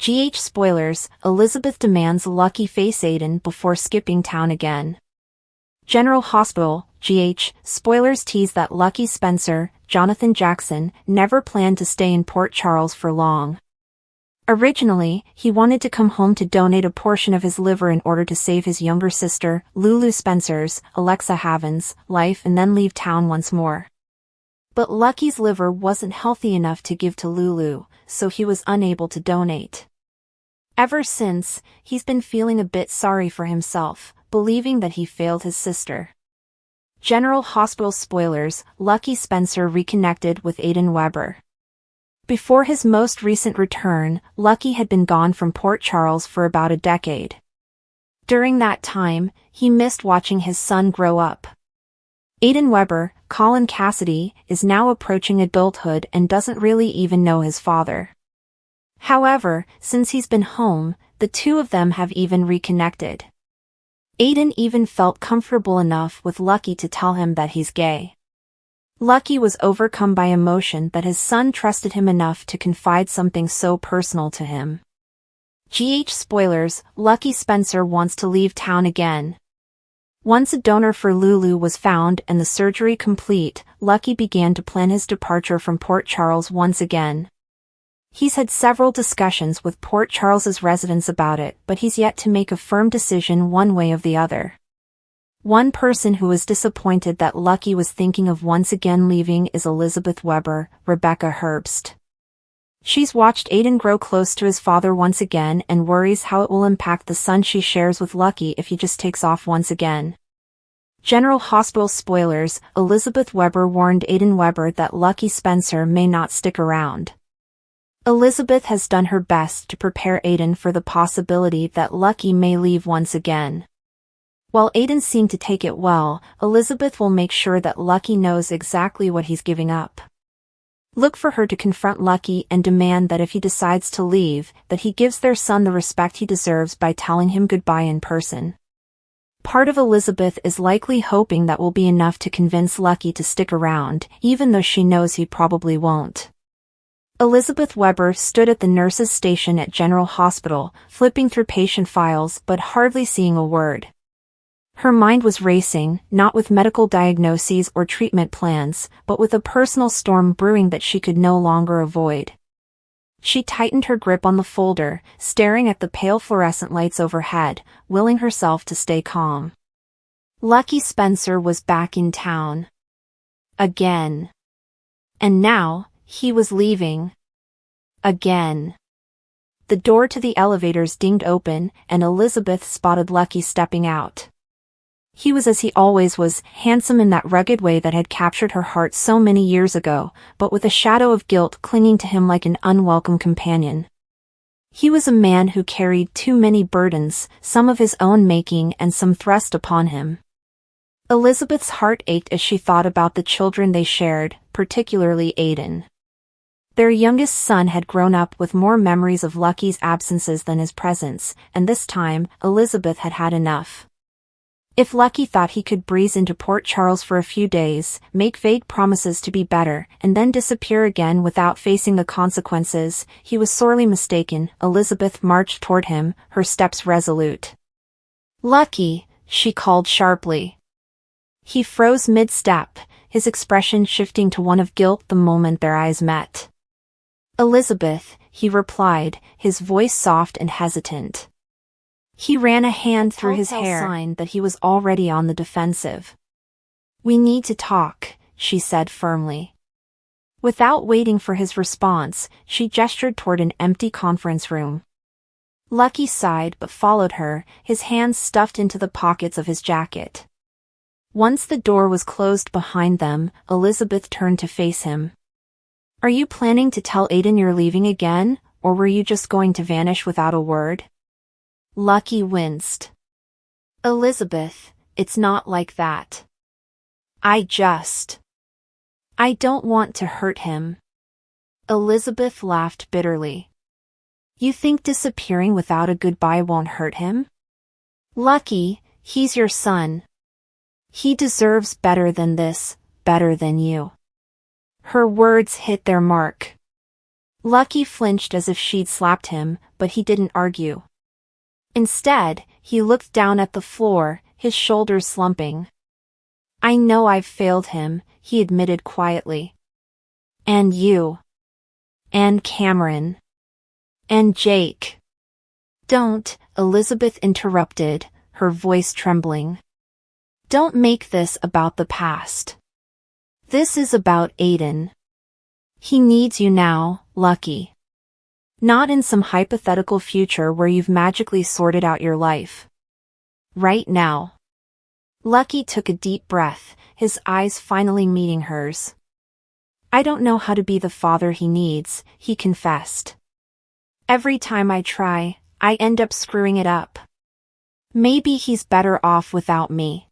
Spoilers, Elizabeth demands Lucky face Aiden before skipping town again. General Hospital, Spoilers tease that Lucky Spencer, Jonathan Jackson, never planned to stay in Port Charles for long. Originally, he wanted to come home to donate a portion of his liver in order to save his younger sister, Lulu Spencer's, Alexa Havens, life and then leave town once more. But Lucky's liver wasn't healthy enough to give to Lulu, so he was unable to donate. Ever since, he's been feeling a bit sorry for himself, believing that he failed his sister. General Hospital spoilers, Lucky Spencer reconnected with Aiden Weber. Before his most recent return, Lucky had been gone from Port Charles for about a decade. During that time, he missed watching his son grow up. Aiden Weber, Colin Cassidy, is now approaching adulthood and doesn't really even know his father. However, since he's been home, the two of them have even reconnected. Aiden even felt comfortable enough with Lucky to tell him that he's gay. Lucky was overcome by emotion that his son trusted him enough to confide something so personal to him. Spoilers, Lucky Spencer wants to leave town again. Once a donor for Lulu was found and the surgery complete, Lucky began to plan his departure from Port Charles once again. He's had several discussions with Port Charles's residents about it, but he's yet to make a firm decision one way or the other. One person who was disappointed that Lucky was thinking of once again leaving is Elizabeth Weber, Rebecca Herbst. She's watched Aiden grow close to his father once again and worries how it will impact the son she shares with Lucky if he just takes off once again. General Hospital spoilers, Elizabeth Weber warned Aiden Weber that Lucky Spencer may not stick around. Elizabeth has done her best to prepare Aiden for the possibility that Lucky may leave once again. While Aiden seemed to take it well, Elizabeth will make sure that Lucky knows exactly what he's giving up. Look for her to confront Lucky and demand that if he decides to leave, that he gives their son the respect he deserves by telling him goodbye in person. Part of Elizabeth is likely hoping that will be enough to convince Lucky to stick around, even though she knows he probably won't. Elizabeth Weber stood at the nurse's station at General Hospital, flipping through patient files but hardly seeing a word. Her mind was racing, not with medical diagnoses or treatment plans, but with a personal storm brewing that she could no longer avoid. She tightened her grip on the folder, staring at the pale fluorescent lights overhead, willing herself to stay calm. Lucky Spencer was back in town. Again. And now, he was leaving. Again. The door to the elevators dinged open, and Elizabeth spotted Lucky stepping out. He was as he always was, handsome in that rugged way that had captured her heart so many years ago, but with a shadow of guilt clinging to him like an unwelcome companion. He was a man who carried too many burdens, some of his own making and some thrust upon him. Elizabeth's heart ached as she thought about the children they shared, particularly Aiden. Their youngest son had grown up with more memories of Lucky's absences than his presence, and this time, Elizabeth had had enough. If Lucky thought he could breeze into Port Charles for a few days, make vague promises to be better, and then disappear again without facing the consequences, he was sorely mistaken. Elizabeth marched toward him, her steps resolute. "Lucky," she called sharply. He froze mid-step, his expression shifting to one of guilt the moment their eyes met. "Elizabeth," he replied, his voice soft and hesitant. He ran a hand through his hair, sign that he was already on the defensive. "We need to talk," she said firmly. Without waiting for his response, she gestured toward an empty conference room. Lucky sighed but followed her, his hands stuffed into the pockets of his jacket. Once the door was closed behind them, Elizabeth turned to face him. "Are you planning to tell Aiden you're leaving again, or were you just going to vanish without a word?" Lucky winced. "Elizabeth, it's not like that. I don't want to hurt him." Elizabeth laughed bitterly. "You think disappearing without a goodbye won't hurt him? Lucky, he's your son. He deserves better than this, better than you." Her words hit their mark. Lucky flinched as if she'd slapped him, but he didn't argue. Instead, he looked down at the floor, his shoulders slumping. I know I've failed him, he admitted quietly. And you. And Cameron. And Jake. Don't, Elizabeth interrupted, her voice trembling. Don't make this about the past. This is about Aiden. He needs you now, Lucky. Not in some hypothetical future where you've magically sorted out your life. Right now. Lucky took a deep breath, his eyes finally meeting hers. I don't know how to be the father he needs, he confessed. Every time I try, I end up screwing it up. Maybe he's better off without me.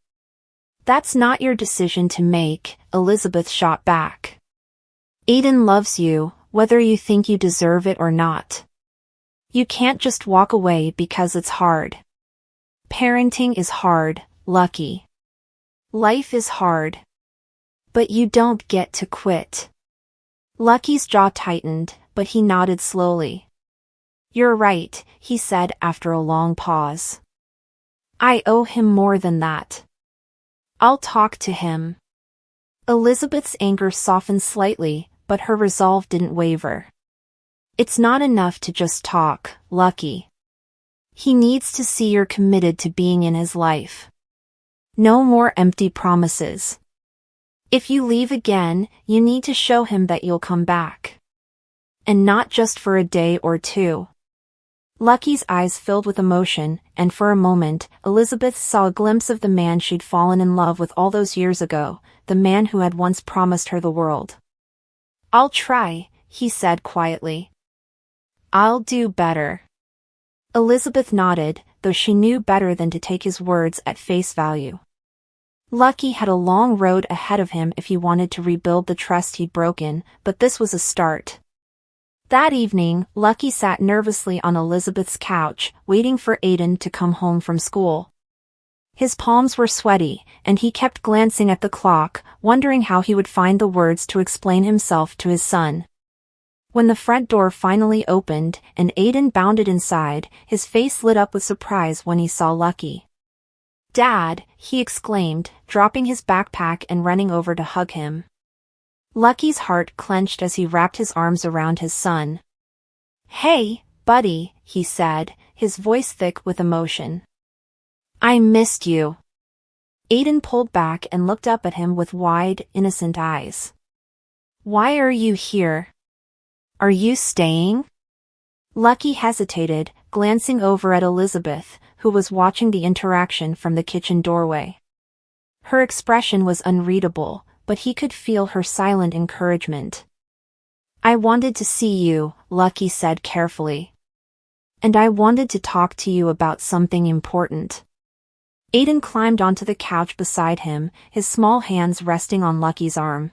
That's not your decision to make, Elizabeth shot back. Aiden loves you, whether you think you deserve it or not. You can't just walk away because it's hard. Parenting is hard, Lucky. Life is hard. But you don't get to quit. Lucky's jaw tightened, but he nodded slowly. You're right, he said after a long pause. I owe him more than that. I'll talk to him. Elizabeth's anger softened slightly, but her resolve didn't waver. It's not enough to just talk, Lucky. He needs to see you're committed to being in his life. No more empty promises. If you leave again, you need to show him that you'll come back. And not just for a day or two. Lucky's eyes filled with emotion, and for a moment, Elizabeth saw a glimpse of the man she'd fallen in love with all those years ago, the man who had once promised her the world. I'll try, he said quietly. I'll do better. Elizabeth nodded, though she knew better than to take his words at face value. Lucky had a long road ahead of him if he wanted to rebuild the trust he'd broken, but this was a start. That evening, Lucky sat nervously on Elizabeth's couch, waiting for Aiden to come home from school. His palms were sweaty, and he kept glancing at the clock, wondering how he would find the words to explain himself to his son. When the front door finally opened, and Aiden bounded inside, his face lit up with surprise when he saw Lucky. Dad, he exclaimed, dropping his backpack and running over to hug him. Lucky's heart clenched as he wrapped his arms around his son. Hey, buddy, he said, his voice thick with emotion. I missed you. Aiden pulled back and looked up at him with wide, innocent eyes. Why are you here? Are you staying? Lucky hesitated, glancing over at Elizabeth, who was watching the interaction from the kitchen doorway. Her expression was unreadable, but he could feel her silent encouragement. I wanted to see you, Lucky said carefully. And I wanted to talk to you about something important. Aiden climbed onto the couch beside him, his small hands resting on Lucky's arm.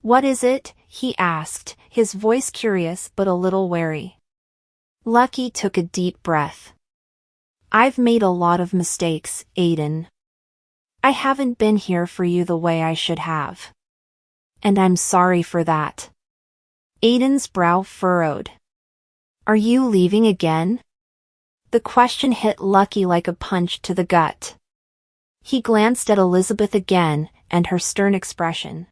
What is it? He asked, his voice curious but a little wary. Lucky took a deep breath. I've made a lot of mistakes, Aiden. I haven't been here for you the way I should have. And I'm sorry for that. Aiden's brow furrowed. Are you leaving again? The question hit Lucky like a punch to the gut. He glanced at Elizabeth again, and her stern expression.